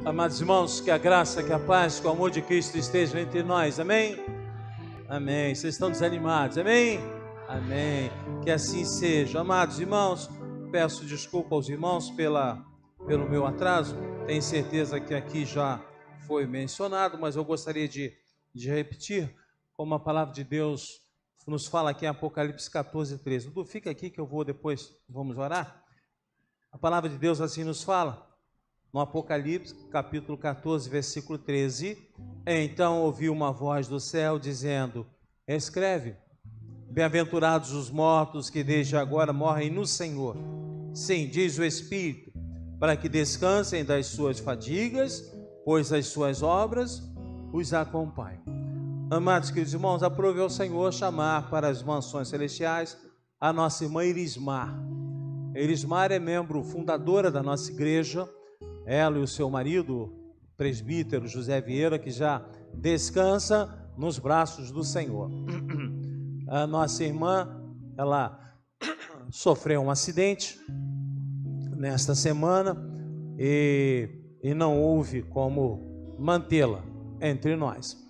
Amados irmãos, que a graça, que a paz, que o amor de Cristo estejam entre nós, amém? Amém. Vocês estão desanimados, amém? Amém. Que assim seja. Amados irmãos, peço desculpa aos irmãos pelo meu atraso. Tenho certeza que aqui já foi mencionado, mas eu gostaria de repetir, como a palavra de Deus nos fala aqui em Apocalipse 14, 13. Dudu, fica aqui que eu vou depois, vamos orar? A palavra de Deus assim nos fala. No Apocalipse, capítulo 14, versículo 13, então ouvi uma voz do céu dizendo: escreve, bem-aventurados os mortos que desde agora morrem no Senhor. Sim, diz o Espírito, para que descansem das suas fadigas, pois as suas obras os acompanham. Amados queridos irmãos, aprove ao Senhor chamar para as mansões celestiais a nossa irmã Erismar. Erismar é membro fundadora da nossa igreja. Ela e o seu marido, o presbítero José Vieira, que já descansa nos braços do Senhor. A nossa irmã, ela sofreu um acidente nesta semana e não houve como mantê-la entre nós.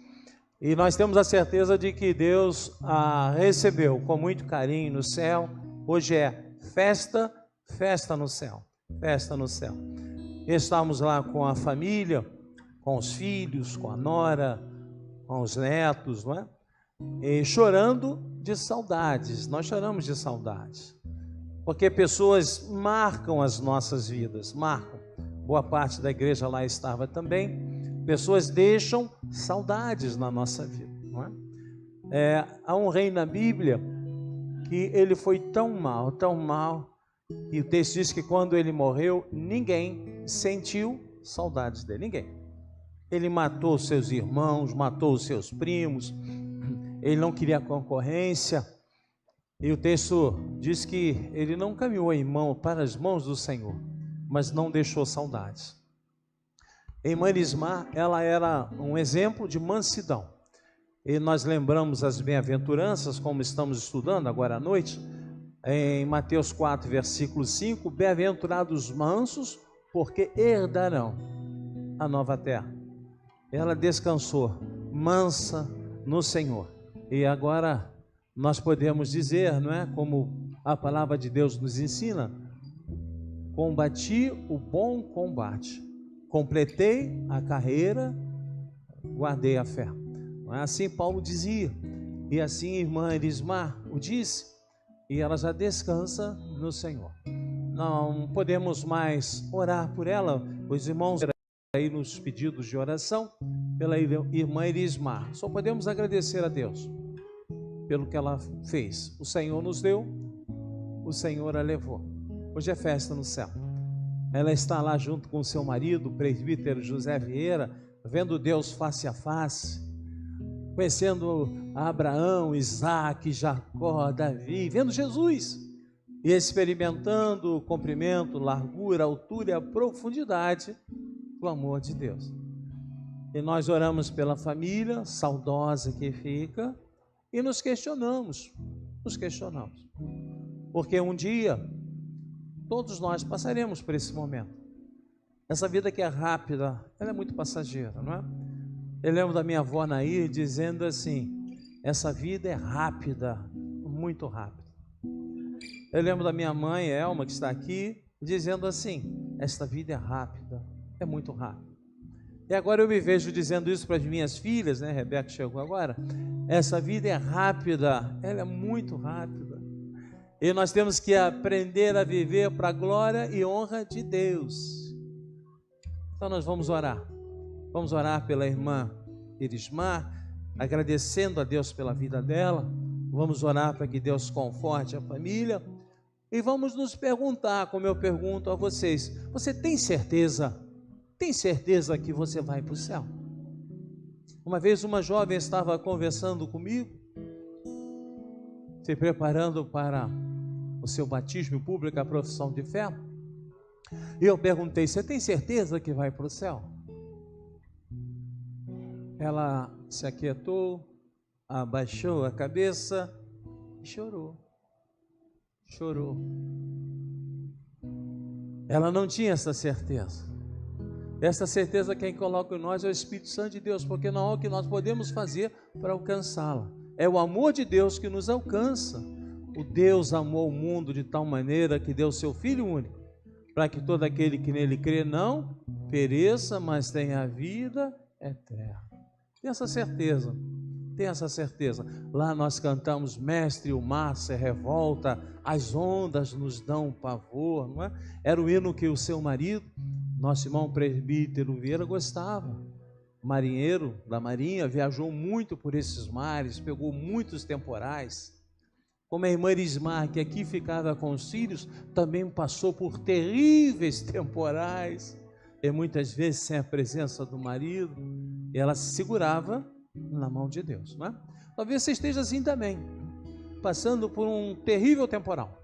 E nós temos a certeza de que Deus a recebeu com muito carinho no céu. Hoje é festa no céu, festa no céu. Estamos lá com a família, com os filhos, com a nora, com os netos, não é? E chorando de saudades. Nós choramos de saudades, porque pessoas marcam as nossas vidas, marcam. Boa parte da igreja lá estava também. Pessoas deixam saudades na nossa vida, não é? Há um rei na Bíblia que ele foi tão mal, e o texto diz que quando ele morreu, ninguém sentiu saudades dele, ninguém. Ele matou seus irmãos, matou os seus primos, ele não queria concorrência, e o texto diz que ele não caminhou para as mãos do Senhor, mas não deixou saudades. A irmã Erismar, ela era um exemplo de mansidão, e nós lembramos as bem-aventuranças, como estamos estudando agora à noite, em Mateus 4, versículo 5, bem-aventurados mansos, porque herdarão a nova terra. Ela descansou, mansa no Senhor. E agora nós podemos dizer, não é? Como a palavra de Deus nos ensina: combati o bom combate, completei a carreira, guardei a fé. Não é? Assim Paulo dizia, e assim a irmã Erismar o disse, e ela já descansa no Senhor. Não podemos mais orar por ela, os irmãos aí nos pedidos de oração pela irmã Erismar. Só podemos agradecer a Deus pelo que ela fez. O Senhor nos deu, o Senhor a levou. Hoje é festa no céu. Ela está lá junto com o seu marido, o presbítero José Vieira, vendo Deus face a face, conhecendo Abraão, Isaac, Jacó, Davi, vendo Jesus e experimentando o comprimento, largura, altura e a profundidade do amor de Deus. E nós oramos pela família saudosa que fica e nos questionamos, porque um dia todos nós passaremos por esse momento. Essa vida que é rápida, ela é muito passageira, não é? Eu lembro da minha avó Nair dizendo assim: essa vida é rápida, muito rápida. Eu lembro da minha mãe Elma, que está aqui, dizendo assim: esta vida é rápida, é muito rápida. E agora eu me vejo dizendo isso para as minhas filhas, né? Rebeca chegou agora. Essa vida é rápida, ela é muito rápida. E nós temos que aprender a viver para a glória e honra de Deus. Então nós vamos orar. Vamos orar pela irmã Erismar, agradecendo a Deus pela vida dela. Vamos orar para que Deus conforte a família. E vamos nos perguntar, como eu pergunto a vocês: você tem certeza? Tem certeza que você vai para o céu? Uma vez uma jovem estava conversando comigo, se preparando para o seu batismo público, a profissão de fé. E eu perguntei: você tem certeza que vai para o céu? Ela se aquietou, abaixou a cabeça e chorou. Ela não tinha essa certeza. Essa certeza quem coloca em nós é o Espírito Santo de Deus, porque não é o que nós podemos fazer para alcançá-la. É o amor de Deus que nos alcança. O Deus amou o mundo de tal maneira que deu seu Filho único, para que todo aquele que nele crê não pereça, mas tenha a vida eterna. Tem essa certeza, tem essa certeza. Lá nós cantamos: Mestre, o mar se revolta, as ondas nos dão pavor, não é? Era o hino que o seu marido, nosso irmão presbítero Vieira, gostava. Marinheiro da Marinha, viajou muito por esses mares, pegou muitos temporais. Como a irmã Erismar, que aqui ficava com os filhos, também passou por terríveis temporais, e muitas vezes sem a presença do marido, ela se segurava na mão de Deus, não é? Talvez você esteja assim também, passando por um terrível temporal,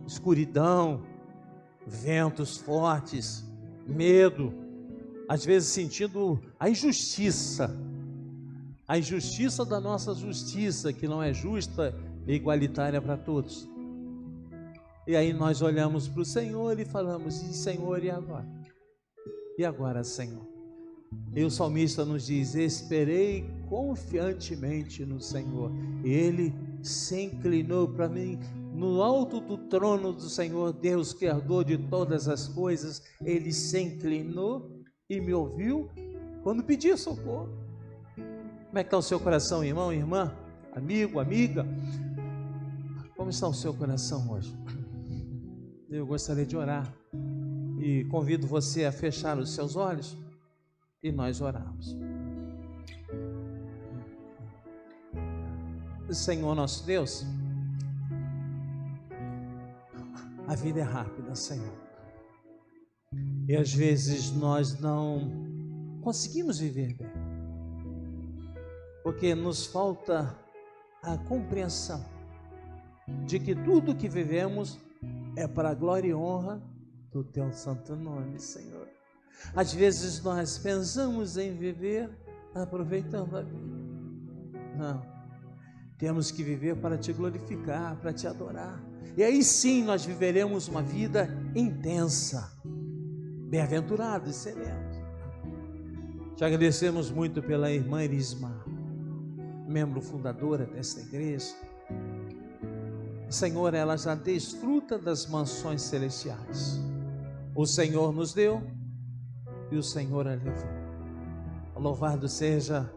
escuridão, ventos fortes, medo, às vezes sentindo a injustiça da nossa justiça, que não é justa e igualitária para todos. E aí nós olhamos para o Senhor e falamos: e Senhor, e agora? E agora, Senhor? E o salmista nos diz: esperei confiantemente no Senhor. E Ele se inclinou para mim. No alto do trono do Senhor, Deus, Criador de todas as coisas, Ele se inclinou e me ouviu quando pedi socorro. Como é que está o seu coração, irmão, irmã, amigo, amiga? Como está o seu coração hoje? Eu gostaria de orar e convido você a fechar os seus olhos e nós orarmos. Senhor nosso Deus, a vida é rápida, Senhor, e às vezes nós não conseguimos viver bem, porque nos falta a compreensão de que tudo que vivemos é para a glória e honra do Teu santo nome, Senhor. Às vezes nós pensamos em viver aproveitando a vida. Não, temos que viver para Te glorificar, para Te adorar. E aí sim nós viveremos uma vida intensa. Bem-aventurados seremos. Te agradecemos muito pela irmã Erismar, membro fundadora desta igreja. Senhor, ela já desfruta das mansões celestiais. O Senhor nos deu e o Senhor a levou. Louvado seja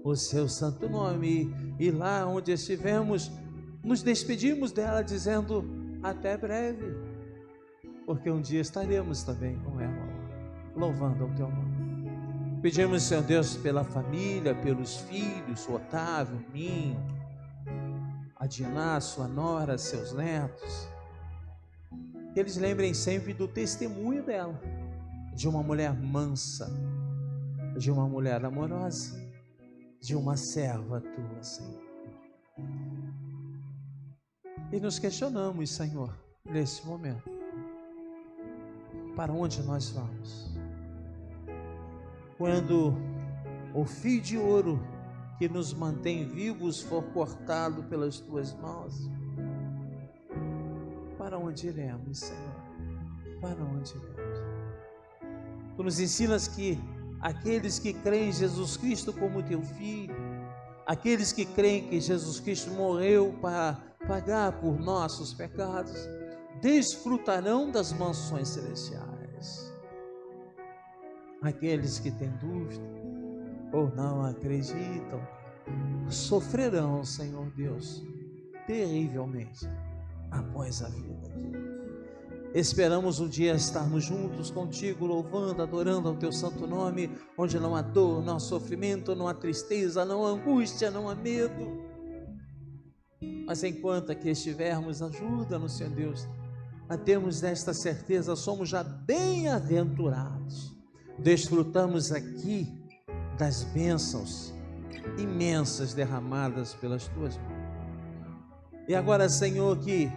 o seu santo nome. E lá onde estivemos, nos despedimos dela dizendo: até breve, porque um dia estaremos também com ela, louvando o teu nome. Pedimos, Senhor Deus, pela família, pelos filhos, o Otávio, o Minho, a Diná, sua nora, seus netos, que eles lembrem sempre do testemunho dela, de uma mulher mansa, de uma mulher amorosa, de uma serva tua, Senhor. E nos questionamos, Senhor, nesse momento: para onde nós vamos? Quando o fio de ouro que nos mantém vivos for cortado pelas tuas mãos, para onde iremos, Senhor? Para onde iremos? Tu nos ensinas que aqueles que creem em Jesus Cristo como teu Filho, aqueles que creem que Jesus Cristo morreu para pagar por nossos pecados, desfrutarão das mansões celestiais. Aqueles que têm dúvida ou não acreditam sofrerão, Senhor Deus, terrivelmente após a vida aqui. Esperamos um dia estarmos juntos contigo, louvando, adorando ao teu santo nome, onde não há dor, não há sofrimento, não há tristeza, não há angústia, não há medo. Mas enquanto aqui estivermos, ajuda-nos, Senhor Deus, a termos esta certeza: somos já bem-aventurados, desfrutamos aqui das bênçãos imensas derramadas pelas tuas mãos. E agora, Senhor, que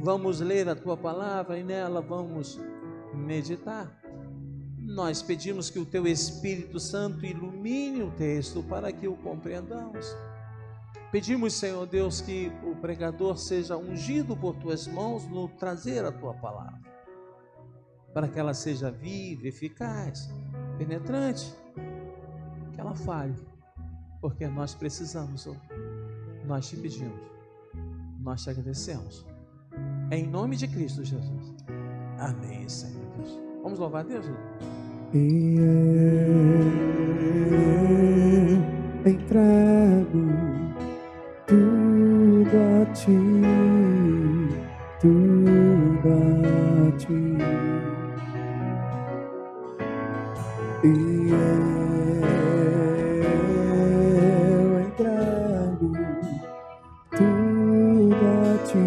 vamos ler a tua palavra e nela vamos meditar, nós pedimos que o teu Espírito Santo ilumine o texto para que o compreendamos. Pedimos, Senhor Deus, que o pregador seja ungido por tuas mãos no trazer a tua palavra, para que ela seja viva, eficaz, penetrante, que ela fale, porque nós precisamos ouvir. Nós te pedimos, nós te agradecemos, em nome de Cristo Jesus. Amém, Senhor Deus. Vamos louvar a Deus? E eu entrego tudo a ti, tudo a ti. E eu entrego tudo a ti,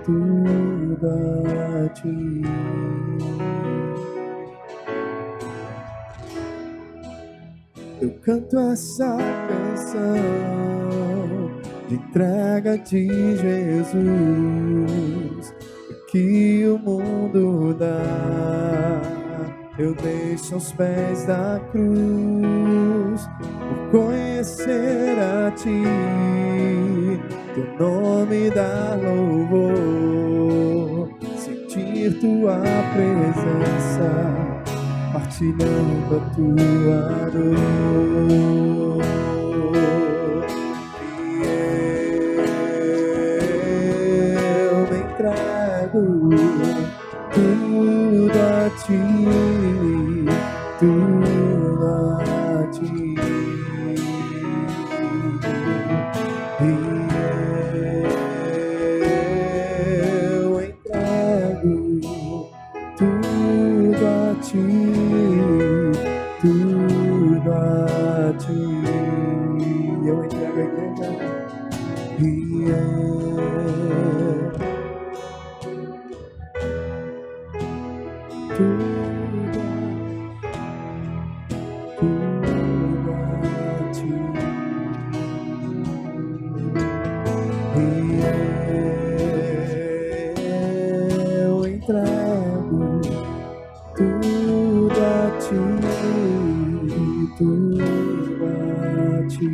tudo a ti. Eu canto essa canção de entrega de Jesus, o que o mundo dá, eu deixo aos pés da cruz, por conhecer a ti, teu nome dar louvor, sentir tua presença, partilhando a tua dor. E eu me entrego tudo a ti, tudo a ti. E eu entrego tudo a ti, tudo a ti. Eu entrego a igreja. E tudo a ti. E eu entrego tudo a ti, tudo a ti.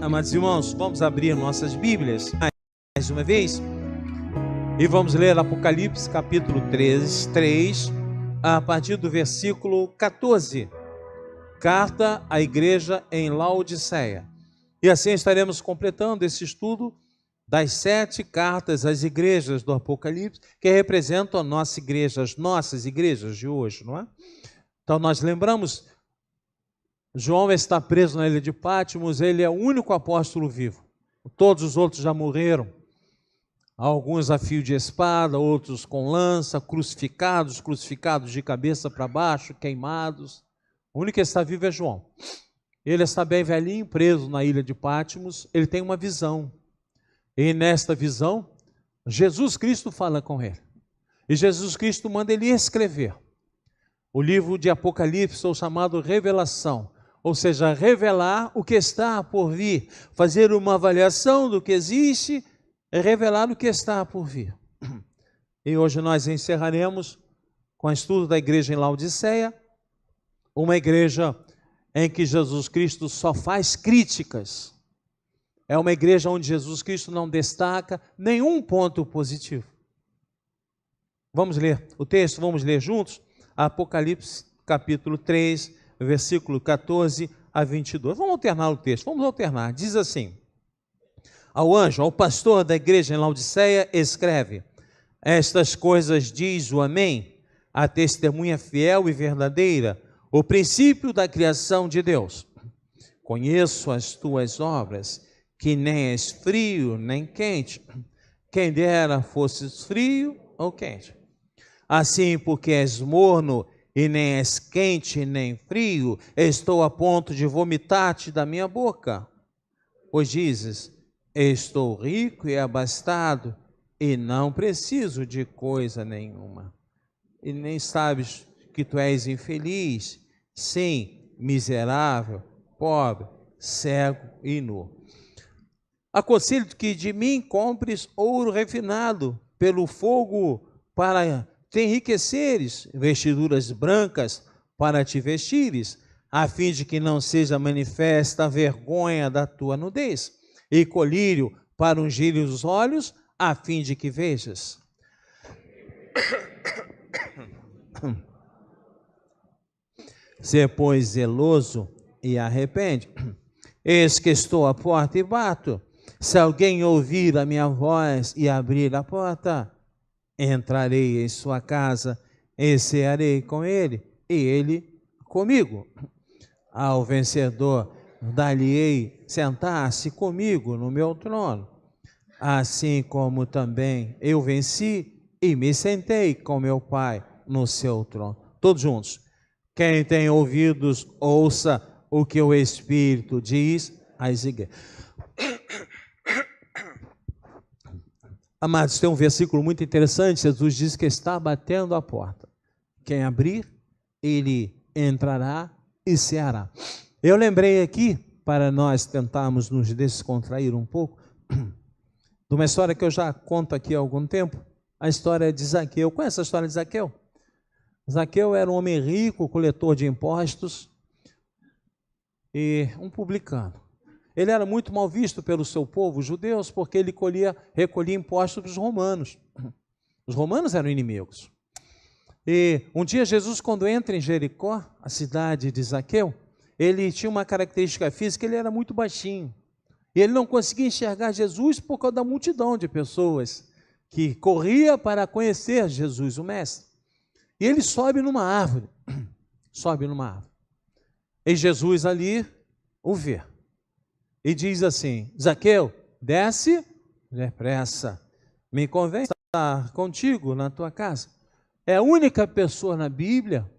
Amados irmãos, vamos abrir nossas Bíblias mais uma vez e vamos ler Apocalipse capítulo 3, a partir do versículo 14. Carta à igreja em Laodiceia. E assim estaremos completando esse estudo das 7 cartas às igrejas do Apocalipse, que representam a nossa igreja, as nossas igrejas de hoje, não é? Então nós lembramos, João está preso na ilha de Patmos, ele é o único apóstolo vivo. Todos os outros já morreram. Alguns a fio de espada, outros com lança, crucificados de cabeça para baixo, queimados. O único que está vivo é João. Ele está bem velhinho, preso na ilha de Patmos. Ele tem uma visão. E nesta visão, Jesus Cristo fala com ele. E Jesus Cristo manda ele escrever o livro de Apocalipse, ou chamado Revelação. Ou seja, revelar o que está por vir, fazer uma avaliação do que existe e revelar o que está por vir. E hoje nós encerraremos com o estudo da igreja em Laodiceia, uma igreja em que Jesus Cristo só faz críticas. É uma igreja onde Jesus Cristo não destaca nenhum ponto positivo. Vamos ler o texto, vamos ler juntos? Apocalipse capítulo 3, versículo 14 a 22. Vamos alternar o texto, vamos alternar. Diz assim: ao anjo, ao pastor da igreja em Laodiceia, escreve: estas coisas diz o Amém, a testemunha fiel e verdadeira, o princípio da criação de Deus. Conheço as tuas obras, que nem és frio nem quente. Quem dera fosses frio ou quente. Assim, porque és morno e nem és quente nem frio, estou a ponto de vomitar-te da minha boca. Pois dizes: estou rico e abastado e não preciso de coisa nenhuma. E nem sabes que tu és infeliz, sim, miserável, pobre, cego e nu. Aconselho-te que de mim compres ouro refinado pelo fogo para te enriqueceres, vestiduras brancas para te vestires, a fim de que não seja manifesta a vergonha da tua nudez, e colírio para ungir os olhos, a fim de que vejas. Sê, pois, zeloso e arrepende. Eis que estou à porta e bato. Se alguém ouvir a minha voz e abrir a porta, entrarei em sua casa e cearei com ele, e ele comigo. Ao vencedor, dar-lhe-ei sentar-se comigo no meu trono, assim como também eu venci e me sentei com meu Pai no seu trono. Todos juntos. Quem tem ouvidos, ouça o que o Espírito diz às igrejas. Amados, tem um versículo muito interessante. Jesus diz que está batendo a porta. Quem abrir, ele entrará e ceará. Eu lembrei aqui, para nós tentarmos nos descontrair um pouco, de uma história que eu já conto aqui há algum tempo, a história de Zaqueu. Conhece a história de Zaqueu? Zaqueu era um homem rico, coletor de impostos e um publicano. Ele era muito mal visto pelo seu povo, os judeus, porque ele recolhia impostos dos romanos. Os romanos eram inimigos. E um dia Jesus, quando entra em Jericó, a cidade de Zaqueu, ele tinha uma característica física, ele era muito baixinho. E ele não conseguia enxergar Jesus por causa da multidão de pessoas que corria para conhecer Jesus, o Mestre. E ele sobe numa árvore, E Jesus ali o vê. E diz assim: Zaqueu, desce depressa, me convém estar contigo na tua casa. É a única pessoa na Bíblia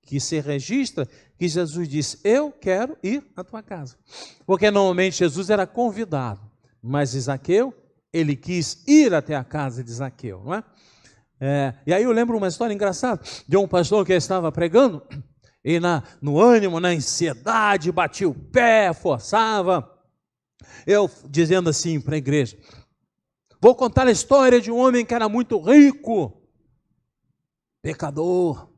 que se registra que Jesus disse: eu quero ir à tua casa. Porque normalmente Jesus era convidado, mas Zaqueu, ele quis ir até a casa de Zaqueu, não é? E aí eu lembro uma história engraçada de um pastor que estava pregando e no ânimo, na ansiedade, batia o pé, forçava. Eu dizendo assim para a igreja: vou contar a história de um homem que era muito rico, pecador.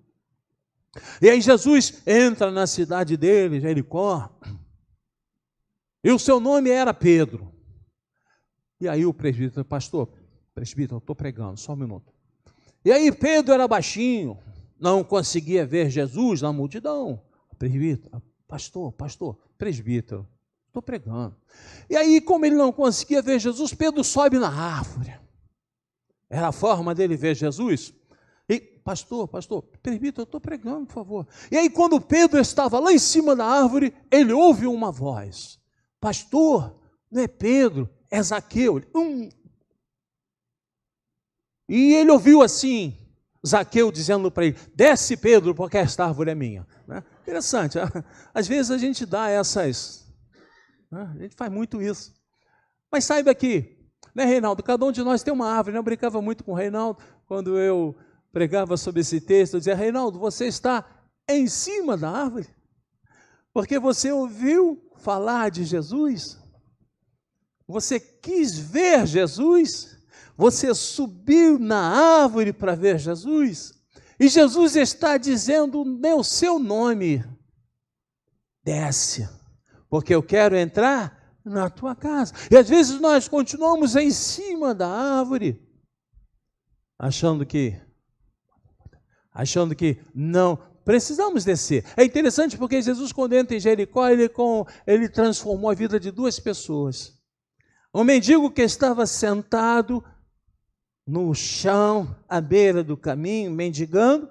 E aí Jesus entra na cidade dele, Jericó, e o seu nome era Pedro. E aí o presbítero: presbítero, eu estou pregando, só um minuto. E aí Pedro era baixinho, não conseguia ver Jesus na multidão. Presbítero, presbítero, estou pregando. E aí, como ele não conseguia ver Jesus, Pedro sobe na árvore. Era a forma dele ver Jesus. E, pastor, presbítero, eu estou pregando, por favor. E aí, quando Pedro estava lá em cima da árvore, ele ouve uma voz: pastor, não é Pedro, é Zaqueu. E ele ouviu assim, Zaqueu dizendo para ele: desce, Pedro, porque esta árvore é minha. Interessante, às vezes a gente dá essas, a gente faz muito isso. Mas saiba que, né, Reinaldo, cada um de nós tem uma árvore. Eu brincava muito com o Reinaldo, quando eu pregava sobre esse texto, eu dizia: Reinaldo, você está em cima da árvore, porque você ouviu falar de Jesus, você quis ver Jesus, você subiu na árvore para ver Jesus, e Jesus está dizendo o seu nome: desce, porque eu quero entrar na tua casa. E às vezes nós continuamos em cima da árvore, achando que não precisamos descer. É interessante porque Jesus, quando entra em Jericó, ele transformou a vida de duas pessoas. Um mendigo que estava sentado no chão, à beira do caminho, mendigando.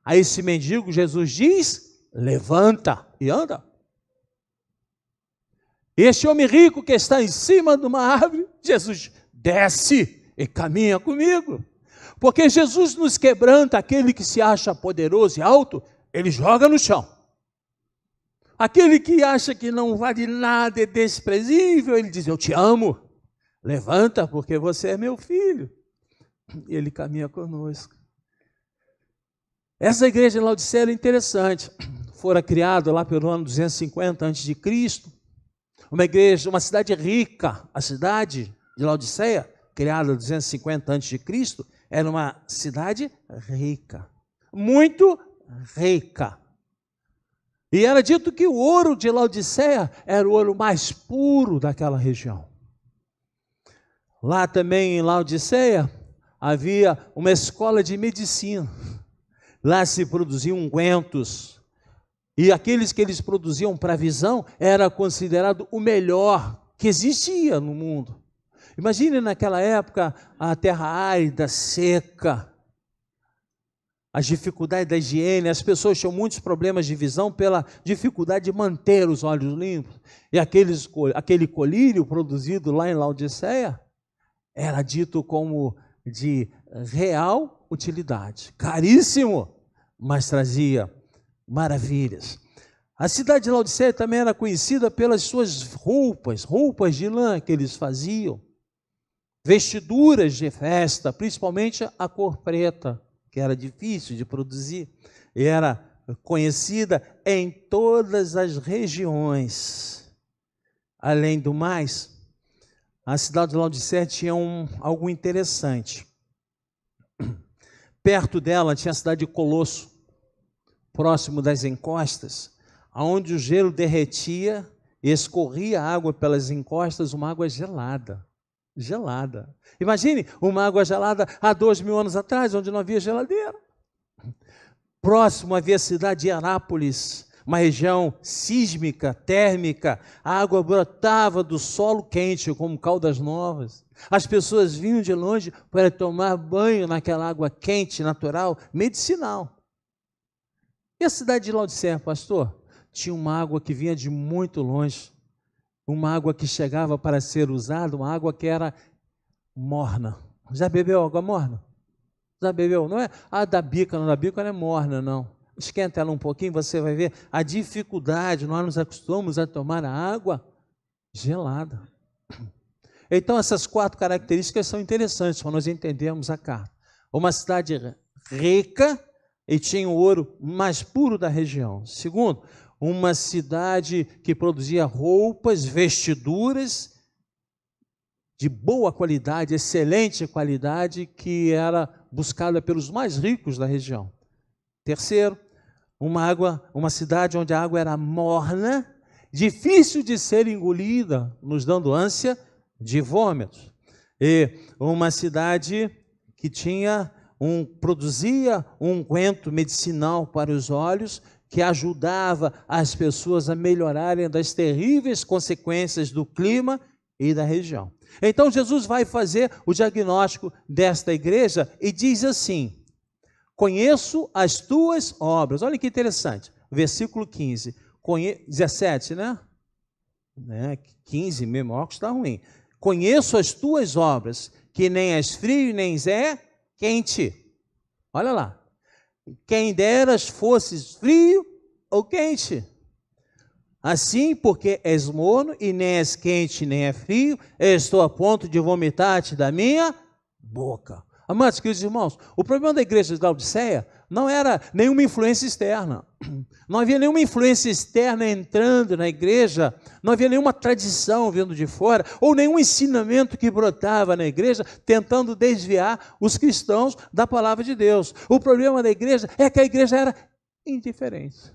A esse mendigo, Jesus diz: levanta e anda. E este homem rico que está em cima de uma árvore, Jesus: desce e caminha comigo. Porque Jesus nos quebranta. Aquele que se acha poderoso e alto, ele joga no chão. Aquele que acha que não vale nada, é desprezível, ele diz: eu te amo, levanta, porque você é meu filho. E ele caminha conosco. Essa igreja de Laodiceia era interessante. Fora criada lá pelo ano 250 a.C. Uma igreja, uma cidade rica. A cidade de Laodiceia, criada em 250 a.C., era uma cidade rica. Muito rica. E era dito que o ouro de Laodiceia era o ouro mais puro daquela região. Lá também em Laodiceia havia uma escola de medicina. Lá se produziam ungüentos. E aqueles que eles produziam para visão era considerado o melhor que existia no mundo. Imagine naquela época a terra árida, seca, as dificuldades da higiene, as pessoas tinham muitos problemas de visão pela dificuldade de manter os olhos limpos. E aquele colírio produzido lá em Laodiceia era dito como de real utilidade, caríssimo, mas trazia maravilhas. A cidade de Laodiceia também era conhecida pelas suas roupas de lã que eles faziam, vestiduras de festa, principalmente a cor preta, que era difícil de produzir, e era conhecida em todas as regiões. Além do mais, a cidade de Laodiceia tinha algo interessante. Perto dela tinha a cidade de Colosso, próximo das encostas, onde o gelo derretia e escorria água pelas encostas, uma água gelada. Gelada. Imagine uma água gelada há 2000 anos atrás, onde não havia geladeira. Próximo havia a cidade de Herápolis, uma região sísmica, térmica. A água brotava do solo quente, como Caldas Novas. As pessoas vinham de longe para tomar banho naquela água quente, natural, medicinal. E a cidade de Laodiceia, pastor? Tinha uma água que vinha de muito longe. Uma água que chegava para ser usada, uma água que era morna. Já bebeu água morna? Já bebeu? Não é a da bica, não, da bica não é morna, não. Esquenta ela um pouquinho, você vai ver a dificuldade, nós nos acostumamos a tomar a água gelada. Então essas 4 características são interessantes para nós entendermos a carta. Uma cidade rica e tinha o ouro mais puro da região. Segundo, uma cidade que produzia roupas, vestiduras de boa qualidade, excelente qualidade, que era buscada pelos mais ricos da região. Terceiro, uma cidade onde a água era morna, difícil de ser engolida, nos dando ânsia de vômitos. E uma cidade que produzia um unguento medicinal para os olhos, que ajudava as pessoas a melhorarem das terríveis consequências do clima e da região. Então Jesus vai fazer o diagnóstico desta igreja e diz assim: conheço as tuas obras. Olha que interessante, versículo 15, 17, né? 15 mesmo, óculos está ruim. Conheço as tuas obras, que nem és frio nem é quente. Olha lá. Quem deras fosses frio ou quente. Assim, porque és morno e nem és quente nem é frio, estou a ponto de vomitar-te da minha boca. Amados queridos irmãos, o problema da igreja de Laodiceia não era nenhuma influência externa. Não havia nenhuma influência externa entrando na igreja, não havia nenhuma tradição vindo de fora, ou nenhum ensinamento que brotava na igreja, tentando desviar os cristãos da palavra de Deus. O problema da igreja é que a igreja era indiferente.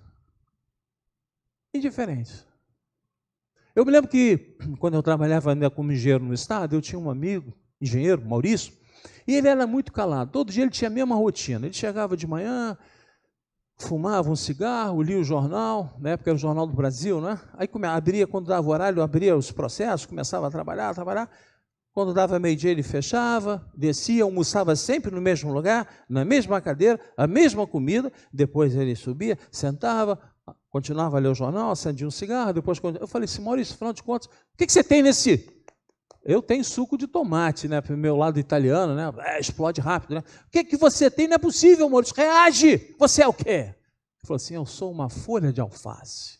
Indiferente. Eu me lembro que, quando eu trabalhava ainda como engenheiro no estado, eu tinha um amigo, engenheiro, Maurício, e ele era muito calado. Todo dia ele tinha a mesma rotina. Ele chegava de manhã, fumava um cigarro, lia o jornal, na época era o Jornal do Brasil, né? Aí abria, quando dava o horário, abria os processos, começava a trabalhar. Quando dava meio-dia ele fechava, descia, almoçava sempre no mesmo lugar, na mesma cadeira, a mesma comida. Depois ele subia, sentava, continuava a ler o jornal, acendia um cigarro. Depois, eu falei assim: Maurício, afinal de contas, o que você tem nesse... Eu tenho suco de tomate, né? Para o meu lado italiano, né? Explode rápido, né? O que você tem? Não é possível, Maurício. Reage! Você é o quê? Ele falou assim: eu sou uma folha de alface.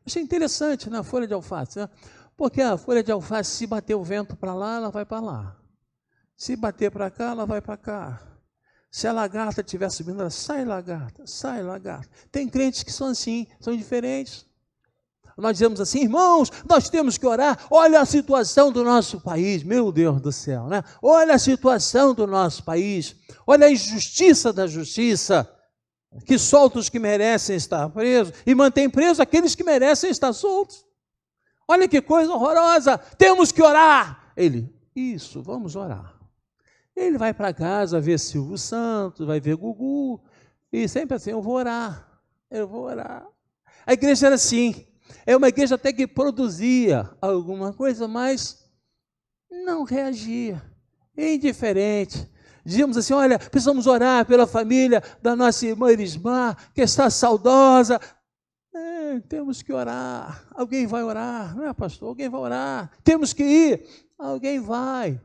Achei interessante, né? A folha de alface, né? Porque a folha de alface, se bater o vento para lá, ela vai para lá. Se bater para cá, ela vai para cá. Se a lagarta estiver subindo, ela sai lagarta, sai lagarta. Tem crentes que são assim, são indiferentes. Nós dizemos assim: irmãos, nós temos que orar. Olha a situação do nosso país, meu Deus do céu, né? Olha a situação do nosso país, olha a injustiça da justiça. que solta os que merecem estar presos e mantém presos aqueles que merecem estar soltos. Olha que coisa horrorosa, temos que orar. Ele, isso, vamos orar. Ele vai para casa ver Silvio Santos, vai ver Gugu, e sempre assim, eu vou orar. A igreja era assim, é uma igreja até que produzia alguma coisa, mas não reagia, indiferente. Dizíamos assim, olha, precisamos orar pela família da nossa irmã Elismar, que está saudosa. Temos que orar, alguém vai orar, não é, pastor? Alguém vai orar, temos que ir, alguém vai.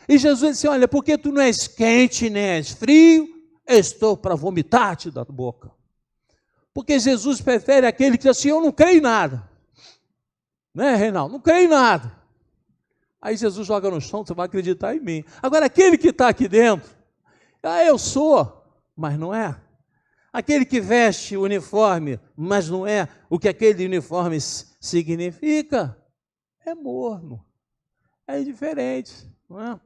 E Jesus disse, olha, porque tu não és quente nem és frio, estou para vomitar-te da boca. Porque Jesus prefere aquele que diz assim, eu não creio em nada. Né, Reinaldo? Não creio em nada. Aí Jesus joga no chão, você vai acreditar em mim. Agora, aquele que está aqui dentro, eu sou, mas não é. Aquele que veste o uniforme, mas não é o que aquele uniforme significa, é morno, é indiferente, não é?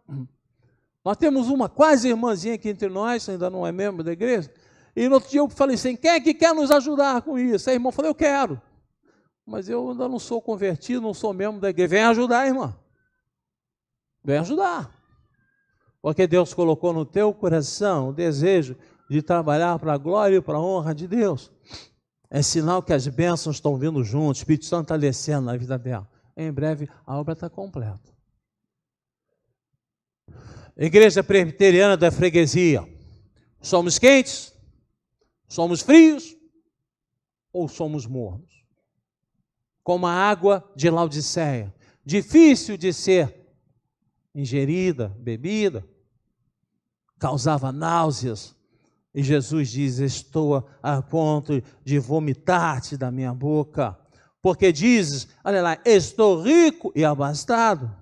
Nós temos uma quase irmãzinha aqui entre nós, ainda não é membro da igreja, e no outro dia eu falei assim, quem é que quer nos ajudar com isso? Aí a irmã falou, eu quero, mas eu ainda não sou convertido, não sou membro da igreja. Vem ajudar, irmã, vem ajudar, porque Deus colocou no teu coração o desejo de trabalhar para a glória e para a honra de Deus. É sinal que as bênçãos estão vindo juntos, o Espírito Santo está descendo na vida dela. Em breve a obra está completa. Igreja Presbiteriana da Freguesia, somos quentes? Somos frios? Ou somos mornos? Como a água de Laodiceia, difícil de ser ingerida, bebida, causava náuseas. E Jesus diz, estou a ponto de vomitar-te da minha boca, porque dizes, olha lá, estou rico e abastado,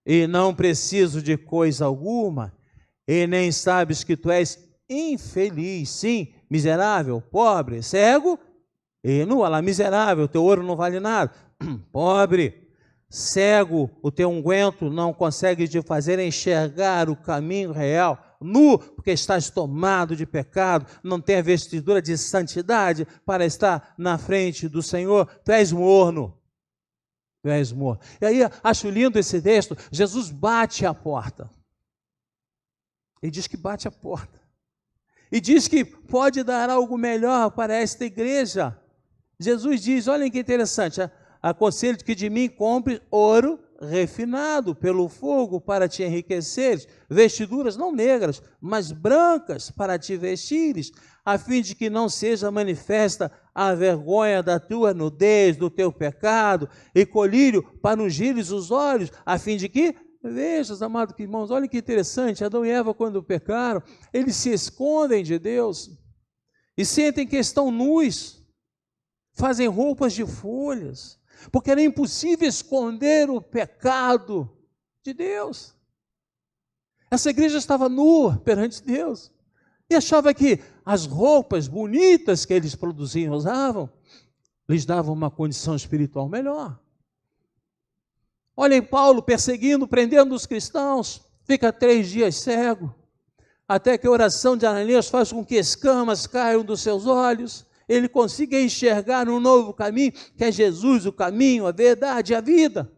e não preciso de coisa alguma, e nem sabes que tu és infeliz, sim, miserável, pobre, cego e nu. Olha lá, miserável, teu ouro não vale nada, pobre, cego, o teu unguento não consegue te fazer enxergar o caminho real, nu, porque estás tomado de pecado, não tem a vestidura de santidade para estar na frente do Senhor, tu és morno. Tu és morno. E aí, acho lindo esse texto, Jesus bate a porta. Ele diz que bate a porta. E diz que pode dar algo melhor para esta igreja. Jesus diz, olha que interessante, aconselho-te que de mim compre ouro refinado pelo fogo para te enriqueceres, vestiduras não negras, mas brancas para te vestires, a fim de que não seja manifesta a vergonha da tua nudez, do teu pecado, e colírio para ungires os olhos, a fim de que vejas, amados irmãos, olha que interessante, Adão e Eva quando pecaram, eles se escondem de Deus, e sentem que estão nus, fazem roupas de folhas, porque era impossível esconder o pecado de Deus. Essa igreja estava nua perante Deus e achava que as roupas bonitas que eles produziam, usavam, lhes davam uma condição espiritual melhor. Olhem Paulo perseguindo, prendendo os cristãos, fica 3 dias cego, até que a oração de Ananias faz com que escamas caiam dos seus olhos, ele consiga enxergar um novo caminho, que é Jesus, o caminho, a verdade e a vida.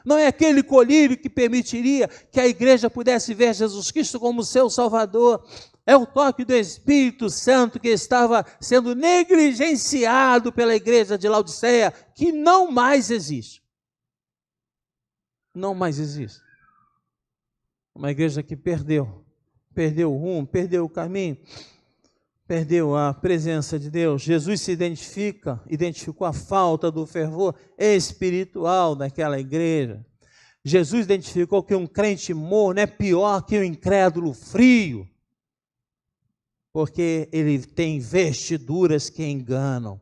Não é aquele colírio que permitiria que a igreja pudesse ver Jesus Cristo como seu Salvador. É o toque do Espírito Santo que estava sendo negligenciado pela igreja de Laodiceia, que não mais existe. Não mais existe. Uma igreja que perdeu o rumo, perdeu o caminho, perdeu a presença de Deus. Jesus se identificou a falta do fervor espiritual daquela igreja. Jesus identificou que um crente morno é pior que um incrédulo frio, porque ele tem vestiduras que enganam.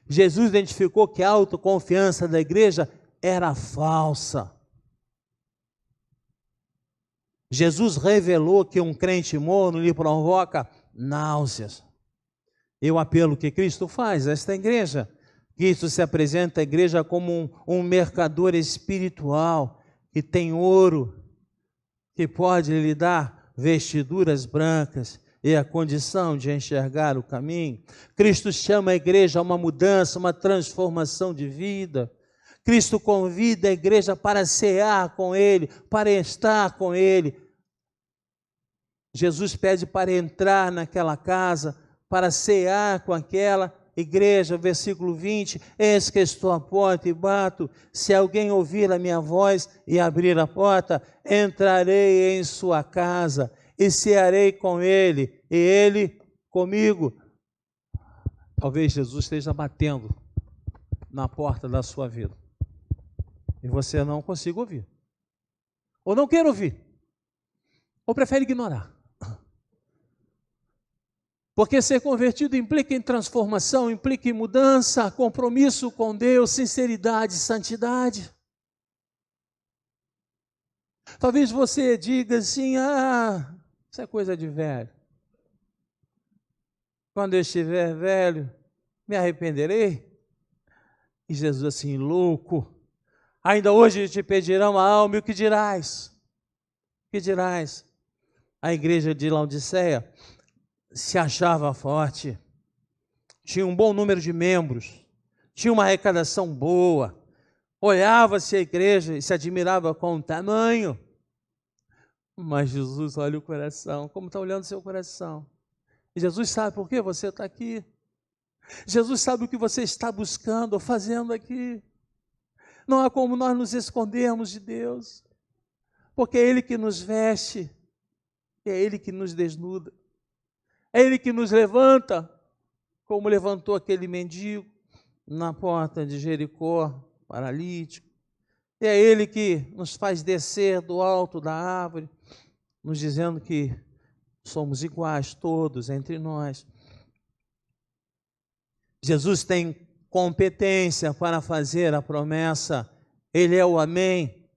Jesus identificou que a autoconfiança da igreja era falsa. Jesus revelou que um crente morno lhe provoca náuseas. E o apelo que Cristo faz a esta igreja, Cristo se apresenta à igreja como um mercador espiritual, que tem ouro, que pode lhe dar vestiduras brancas, e a condição de enxergar o caminho. Cristo chama a igreja a uma mudança, uma transformação de vida. Cristo convida a igreja para cear com Ele, para estar com Ele. Jesus pede para entrar naquela casa, para cear com aquela igreja. Versículo 20, eis que estou à porta e bato, se alguém ouvir a minha voz e abrir a porta, entrarei em sua casa e cearei com ele, e ele comigo. Talvez Jesus esteja batendo na porta da sua vida, e você não consiga ouvir, ou não quer ouvir, ou prefere ignorar. Porque ser convertido implica em transformação, implica em mudança, compromisso com Deus, sinceridade, santidade. Talvez você diga assim, isso é coisa de velho. Quando eu estiver velho, me arrependerei. E Jesus assim, louco, ainda hoje te pedirão a alma, e o que dirás? O que dirás? A igreja de Laodiceia se achava forte, tinha um bom número de membros, tinha uma arrecadação boa, olhava-se a igreja e se admirava com o tamanho. Mas Jesus olha o coração, como está olhando o seu coração. E Jesus sabe por que você está aqui. Jesus sabe o que você está buscando, fazendo aqui. Não há como nós nos escondermos de Deus, porque é Ele que nos veste, é Ele que nos desnuda. É Ele que nos levanta, como levantou aquele mendigo na porta de Jericó, paralítico. E é Ele que nos faz descer do alto da árvore, nos dizendo que somos iguais todos entre nós. Jesus tem competência para fazer a promessa. Ele é o amém.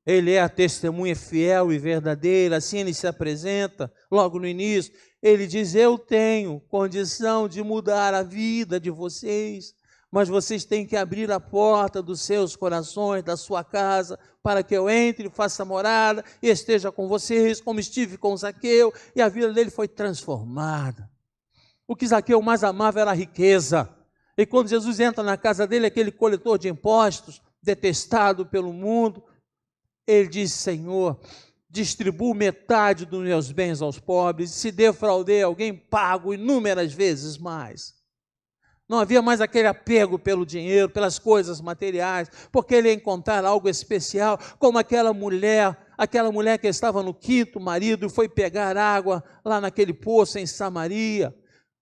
Ele é a testemunha fiel e verdadeira. Assim Ele se apresenta logo no início. Ele diz, eu tenho condição de mudar a vida de vocês, mas vocês têm que abrir a porta dos seus corações, da sua casa, para que eu entre, faça morada e esteja com vocês, como estive com Zaqueu, e a vida dele foi transformada. O que Zaqueu mais amava era a riqueza, e quando Jesus entra na casa dele, aquele coletor de impostos, detestado pelo mundo, ele diz, Senhor, distribuo metade dos meus bens aos pobres, e se defraudei alguém, pago inúmeras vezes mais. Não havia mais aquele apego pelo dinheiro, pelas coisas materiais, porque ele ia encontrar algo especial, como aquela mulher que estava no quinto marido e foi pegar água lá naquele poço em Samaria.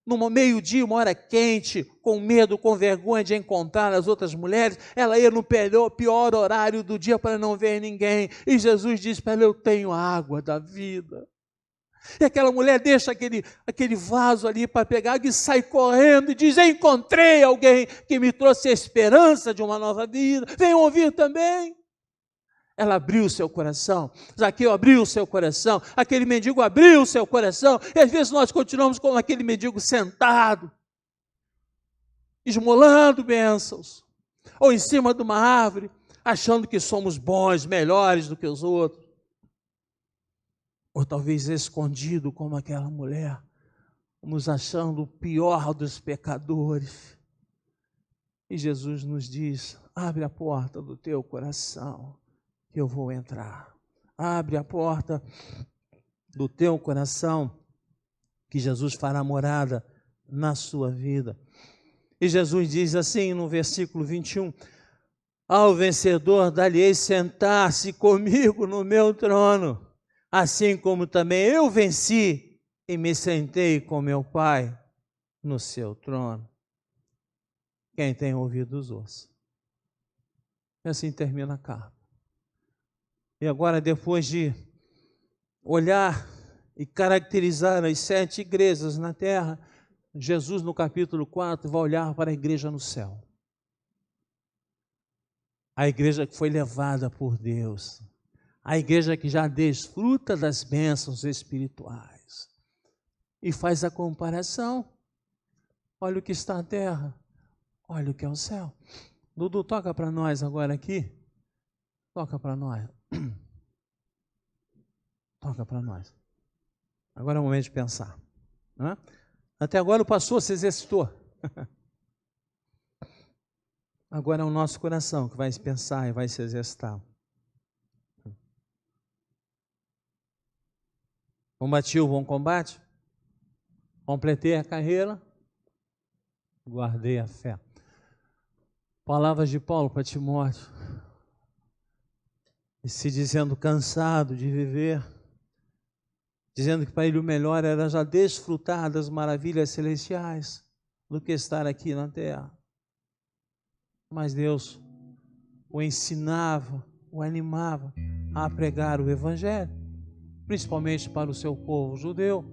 No meio-dia, uma hora quente, com medo, com vergonha de encontrar as outras mulheres, ela ia no pior horário do dia para não ver ninguém. E Jesus diz para ela, eu tenho a água da vida. E aquela mulher deixa aquele vaso ali para pegar água e sai correndo e diz, encontrei alguém que me trouxe a esperança de uma nova vida. Venham ouvir também. Ela abriu o seu coração, Zaqueu abriu o seu coração, aquele mendigo abriu o seu coração, e às vezes nós continuamos como aquele mendigo sentado, esmolando bênçãos, ou em cima de uma árvore, achando que somos bons, melhores do que os outros, ou talvez escondido como aquela mulher, nos achando o pior dos pecadores. E Jesus nos diz, abre a porta do teu coração, que eu vou entrar. Abre a porta do teu coração, que Jesus fará morada na sua vida. E Jesus diz assim no versículo 21, ao vencedor dar-lhe-ei sentar-se comigo no meu trono, assim como também eu venci e me sentei com meu Pai no seu trono. Quem tem ouvidos ouça. E assim termina a carta. E agora, depois de olhar e caracterizar as 7 igrejas na terra, Jesus, no capítulo 4, vai olhar para a igreja no céu. A igreja que foi levada por Deus. A igreja que já desfruta das bênçãos espirituais. E faz a comparação. Olha o que está na terra. Olha o que é o céu. Dudu, toca para nós agora aqui. Toca para nós. Toca para nós. Agora é o momento de pensar. Não é? Até agora o pastor se exercitou. Agora é o nosso coração que vai pensar e vai se exercitar. Combati o bom combate, completei a carreira, guardei a fé. Palavras de Paulo para Timóteo, e se dizendo cansado de viver, dizendo que para ele o melhor era já desfrutar das maravilhas celestiais do que estar aqui na terra. Mas Deus o ensinava, o animava a pregar o Evangelho, principalmente para o seu povo judeu,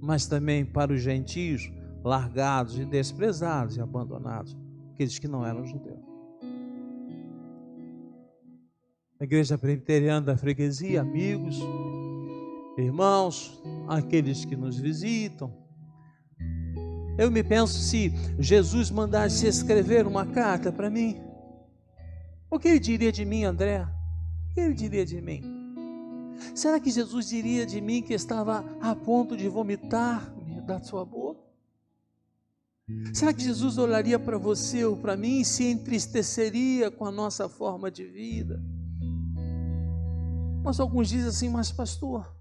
mas também para os gentios, largados e desprezados e abandonados, aqueles que não eram judeus. A Igreja Presbiteriana da Freguesia, amigos, irmãos, aqueles que nos visitam, eu me penso, se Jesus mandasse escrever uma carta para mim, o que ele diria de mim, André? O que ele diria de mim? Será que Jesus diria de mim que estava a ponto de vomitar da sua boca? Será que Jesus olharia para você ou para mim e se entristeceria com a nossa forma de vida? Mas alguns dizem assim, mas pastor,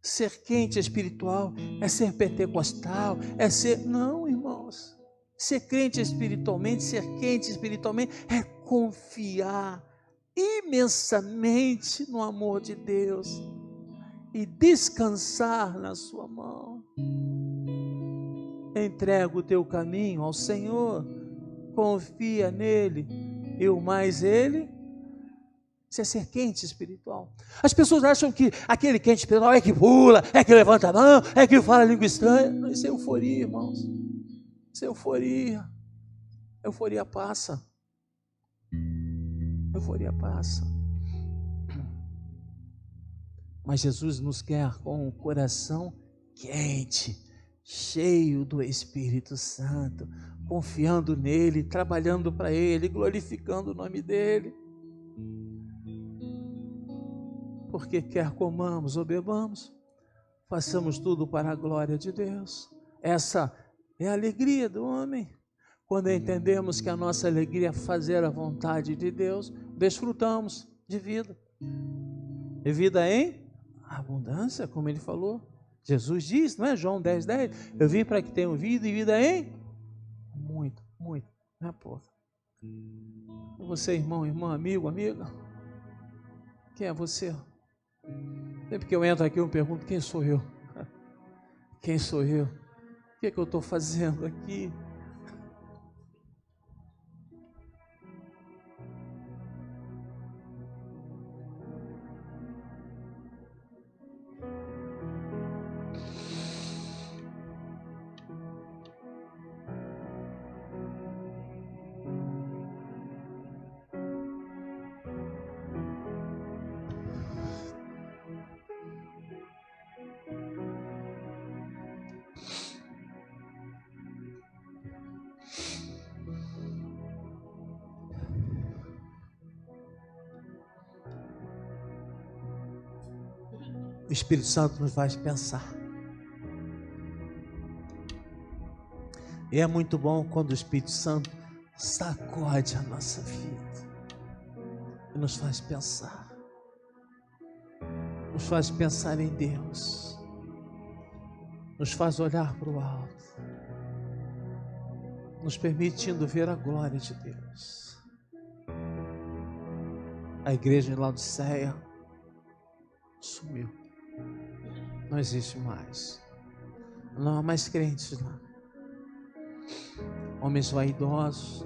ser quente espiritual é ser pentecostal, é ser... Não, irmãos. Ser crente espiritualmente, ser quente espiritualmente é confiar imensamente no amor de Deus e descansar na sua mão. Entrega o teu caminho ao Senhor, confia nele e o mais ele. Isso é ser quente espiritual. As pessoas acham que aquele quente espiritual é que pula, é que levanta a mão, é que fala língua estranha. Não, isso é euforia, irmãos. Isso é euforia. Euforia passa. Euforia passa. Mas Jesus nos quer com o coração quente, cheio do Espírito Santo, confiando nele, trabalhando para ele, glorificando o nome dele. Porque quer comamos ou bebamos, façamos tudo para a glória de Deus. Essa é a alegria do homem. Quando entendemos que a nossa alegria é fazer a vontade de Deus, desfrutamos de vida. E vida em abundância, como ele falou. Jesus diz, não é? João 10:10, eu vim para que tenham vida e vida em muito, muito, não é pouco. Você, irmão, irmã, amigo, amiga, quem é você? Sempre que eu entro aqui eu me pergunto, quem sou eu? Quem sou eu? O que é que eu estou fazendo aqui? O Espírito Santo nos faz pensar. E é muito bom quando o Espírito Santo sacode a nossa vida e nos faz pensar. Nos faz pensar em Deus. Nos faz olhar para o alto. Nos permitindo ver a glória de Deus. A igreja em Laodiceia sumiu. Não existe mais. Não há mais crentes lá. Homens vaidosos,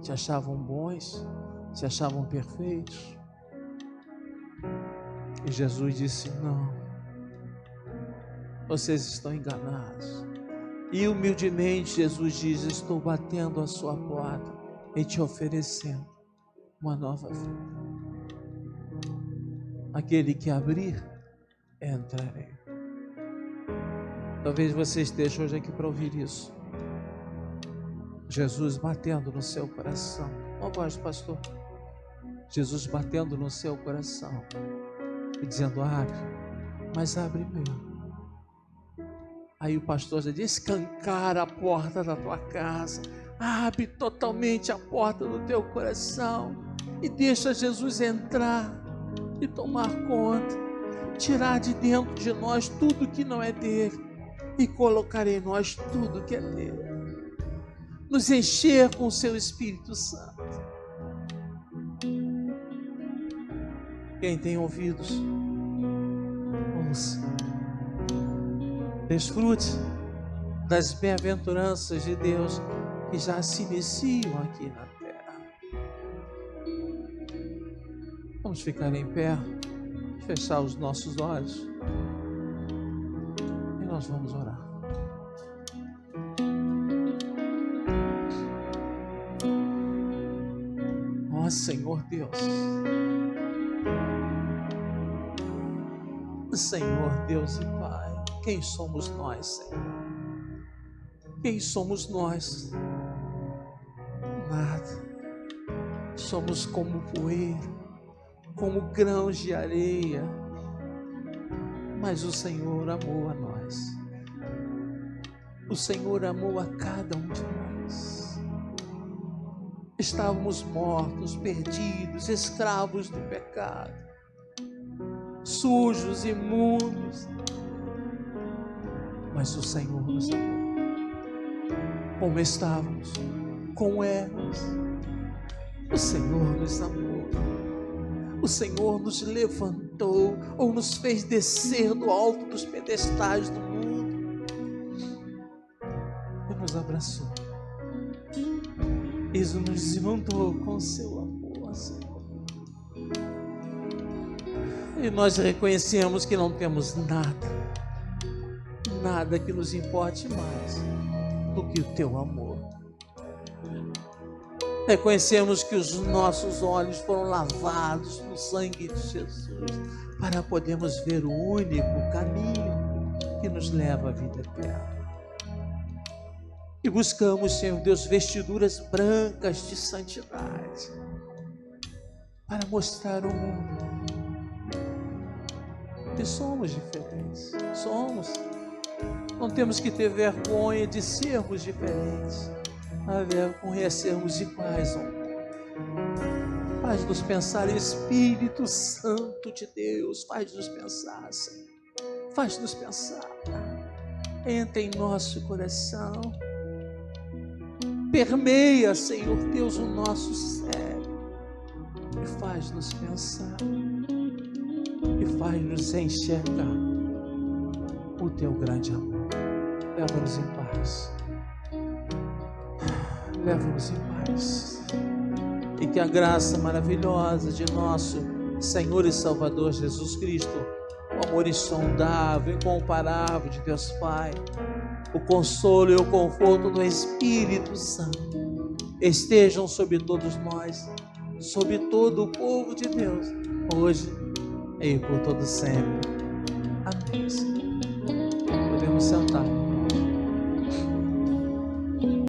se achavam bons, se achavam perfeitos. E Jesus disse, não, vocês estão enganados. E humildemente Jesus diz, estou batendo a sua porta e te oferecendo uma nova vida. Aquele que abrir, entrarei. Talvez você esteja hoje aqui para ouvir isso. Jesus batendo no seu coração. Uma voz, pastor. Jesus batendo no seu coração e dizendo, abre, mas abre mesmo. Aí o pastor já disse: escancara a porta da tua casa, abre totalmente a porta do teu coração e deixa Jesus entrar e tomar conta, tirar de dentro de nós tudo que não é dele e colocar em nós tudo que é dele. Nos encher com o seu Espírito Santo. Quem tem ouvidos, ouça. Desfrute das bem-aventuranças de Deus que já se iniciam aqui na terra. Vamos ficar em pé, fechar os nossos olhos e nós vamos orar. Ó Senhor Deus, Senhor Deus e Pai, quem somos nós, Senhor? Quem somos nós? Nada. Somos como poeira, como grãos de areia, mas o Senhor amou a nós. O Senhor amou a cada um de nós. Estávamos mortos, perdidos, escravos do pecado, sujos, imundos, mas o Senhor nos amou. Como estávamos, como éramos, o Senhor nos amou. O Senhor nos levantou ou nos fez descer do alto dos pedestais do mundo e nos abraçou. Isso nos inundou com o seu amor, Senhor. E nós reconhecemos que não temos nada que nos importe mais do que o teu amor. Reconhecemos que os nossos olhos foram lavados no sangue de Jesus para podermos ver o único caminho que nos leva à vida eterna. E buscamos, Senhor Deus, vestiduras brancas de santidade para mostrar ao mundo que somos diferentes. Não temos que ter vergonha de sermos diferentes, mas vergonha é sermos iguais ao mundo. Faz-nos pensar, Espírito Santo de Deus, faz-nos pensar, Senhor. Faz-nos pensar. Entra em nosso coração. Permeia, Senhor Deus, o nosso cérebro e faz-nos pensar e faz-nos enxergar o teu grande amor. Leva-nos em paz. Leva-nos em paz. E que a graça maravilhosa de nosso Senhor e Salvador Jesus Cristo, o amor insondável, incomparável de Deus Pai, o consolo e o conforto do Espírito Santo estejam sobre todos nós, sobre todo o povo de Deus, hoje e por todo sempre. Amém. Podemos sentar.